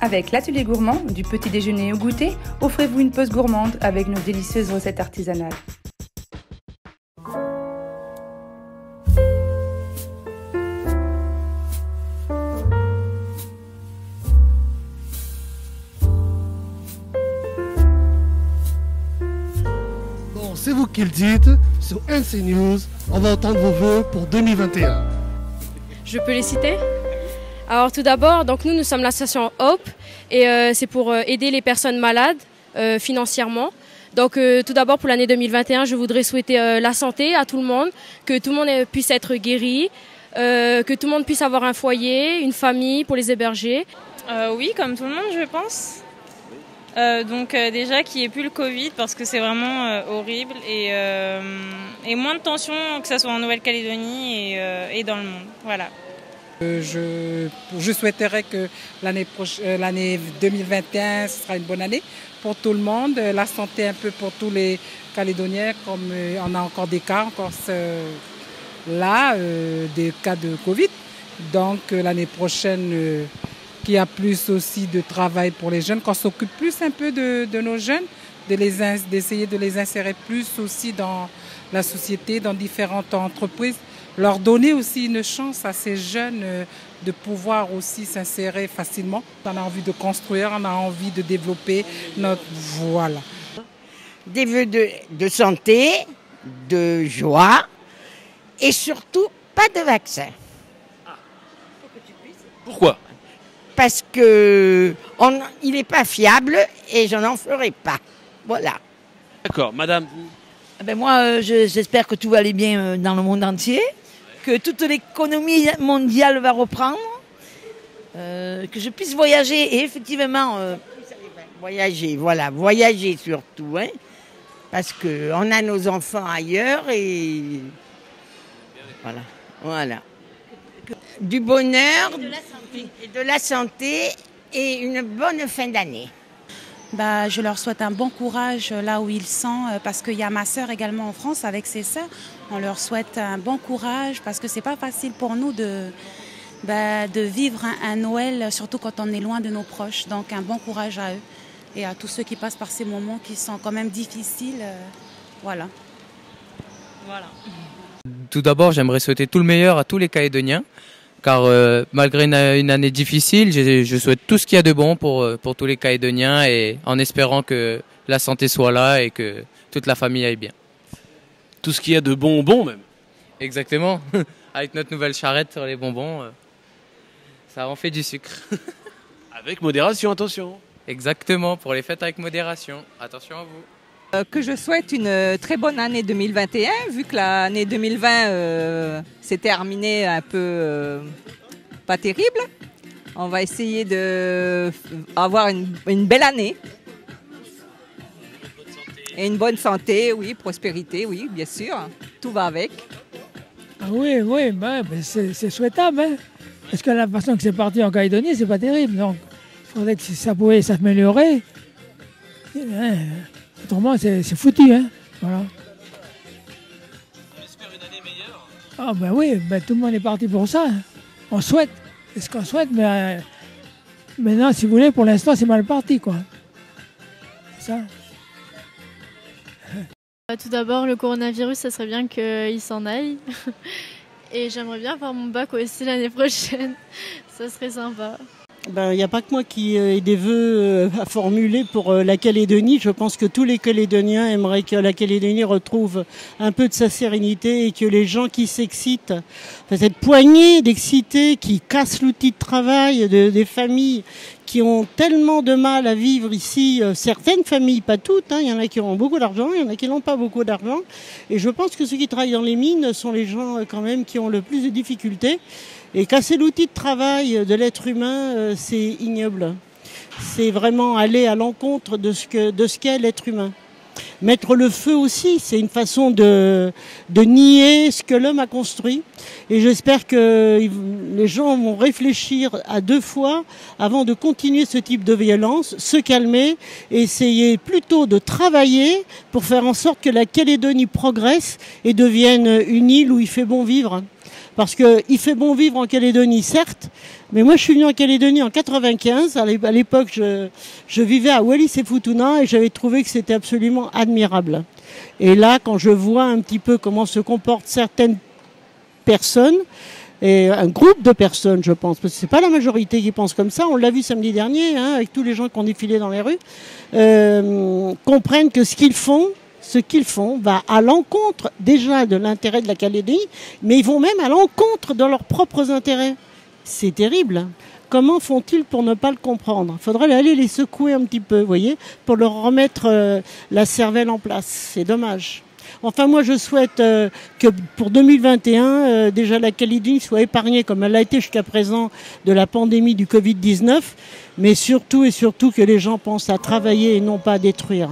Avec l'atelier gourmand, du petit déjeuner au goûter, offrez-vous une pause gourmande avec nos délicieuses recettes artisanales. Bon, c'est vous qui le dites, sur NC News, on va entendre vos vœux pour 2021. Je peux les citer ? Alors tout d'abord, donc nous sommes l'association Hope et c'est pour aider les personnes malades financièrement. Donc tout d'abord pour l'année 2021, je voudrais souhaiter la santé à tout le monde, que tout le monde puisse être guéri, que tout le monde puisse avoir un foyer, une famille pour les héberger. Oui, comme tout le monde je pense. Donc déjà qu'il n'y ait plus le Covid parce que c'est vraiment horrible et moins de tension que ce soit en Nouvelle-Calédonie et dans le monde. Voilà. Je souhaiterais que l'année 2021 sera une bonne année pour tout le monde. La santé un peu pour tous les Calédoniens, comme on a encore des cas, des cas de Covid. Donc l'année prochaine, qu'il y a plus aussi de travail pour les jeunes, qu'on s'occupe plus un peu de nos jeunes, d'essayer de les insérer plus aussi dans la société, dans différentes entreprises. Leur donner aussi une chance à ces jeunes de pouvoir aussi s'insérer facilement. On a envie de construire, on a envie de développer notre... Voilà. Des vœux de santé, de joie et surtout pas de vaccin. Pourquoi ? Parce qu'il n'est pas fiable et je n'en ferai pas. Voilà. D'accord, madame. Moi, j'espère que tout va aller bien dans le monde entier, que toute l'économie mondiale va reprendre, que je puisse voyager et effectivement voyager surtout, hein, parce qu'on a nos enfants ailleurs et voilà. Du bonheur, de la santé et une bonne fin d'année. Je leur souhaite un bon courage là où ils sont, parce qu'il y a ma sœur également en France avec ses sœurs. On leur souhaite un bon courage parce que c'est pas facile pour nous de vivre un Noël, surtout quand on est loin de nos proches. Donc un bon courage à eux et à tous ceux qui passent par ces moments qui sont quand même difficiles. Voilà. Tout d'abord, j'aimerais souhaiter tout le meilleur à tous les Calédoniens. Car malgré une année difficile, je souhaite tout ce qu'il y a de bon pour tous les Calédoniens et en espérant que la santé soit là et que toute la famille aille bien. Tout ce qu'il y a de bon même. Exactement. Avec notre nouvelle charrette sur les bonbons, ça en fait du sucre. Avec modération, attention. Exactement, pour les fêtes avec modération. Attention à vous. Que je souhaite une très bonne année 2021, vu que l'année 2020 s'est terminée un peu pas terrible. On va essayer d'avoir une belle année. Et une bonne santé, oui, prospérité, oui, bien sûr. Tout va avec. Oui, c'est souhaitable. Hein, parce que la façon que c'est parti en Calédonie, c'est pas terrible. Donc, il faudrait que ça pouvait s'améliorer. Autrement, c'est foutu, hein. Voilà. On espère une année meilleure. Ah oui, tout le monde est parti pour ça. Hein. On souhaite, c'est ce qu'on souhaite, mais maintenant, si vous voulez, pour l'instant, c'est mal parti, quoi. C'est ça. Tout d'abord, le coronavirus, ça serait bien qu'il s'en aille. Et j'aimerais bien avoir mon bac aussi l'année prochaine. Ça serait sympa. Il n'y a pas que moi qui ai des vœux à formuler pour la Calédonie. Je pense que tous les Calédoniens aimeraient que la Calédonie retrouve un peu de sa sérénité et que les gens qui s'excitent, cette poignée d'excités qui cassent l'outil de travail des familles qui ont tellement de mal à vivre ici, certaines familles, pas toutes, hein, il y en a qui ont beaucoup d'argent, il y en a qui n'ont pas beaucoup d'argent. Et je pense que ceux qui travaillent dans les mines sont les gens quand même qui ont le plus de difficultés. Et casser l'outil de travail de l'être humain, c'est ignoble. C'est vraiment aller à l'encontre de ce qu'est l'être humain. Mettre le feu aussi, c'est une façon de nier ce que l'homme a construit. Et j'espère que les gens vont réfléchir à 2 fois avant de continuer ce type de violence, se calmer et essayer plutôt de travailler pour faire en sorte que la Calédonie progresse et devienne une île où il fait bon vivre. Parce qu'il fait bon vivre en Calédonie, certes, mais moi je suis venu en Calédonie en 95. À l'époque, je vivais à Wallis et Futuna et j'avais trouvé que c'était absolument admirable. Et là, quand je vois un petit peu comment se comportent certaines personnes, et un groupe de personnes, je pense, parce que c'est pas la majorité qui pense comme ça, on l'a vu samedi dernier, hein, avec tous les gens qui ont défilé dans les rues, comprennent que ce qu'ils font va à l'encontre déjà de l'intérêt de la Calédonie, mais ils vont même à l'encontre de leurs propres intérêts. C'est terrible. Comment font-ils pour ne pas le comprendre? Il faudrait aller les secouer un petit peu, vous voyez, pour leur remettre la cervelle en place. C'est dommage. Enfin, moi, je souhaite que pour 2021, déjà la Calédonie soit épargnée, comme elle l'a été jusqu'à présent, de la pandémie du Covid-19, mais surtout et surtout que les gens pensent à travailler et non pas à détruire.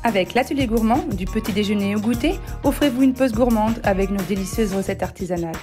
Avec l'atelier gourmand, du petit déjeuner au goûter, offrez-vous une pause gourmande avec nos délicieuses recettes artisanales.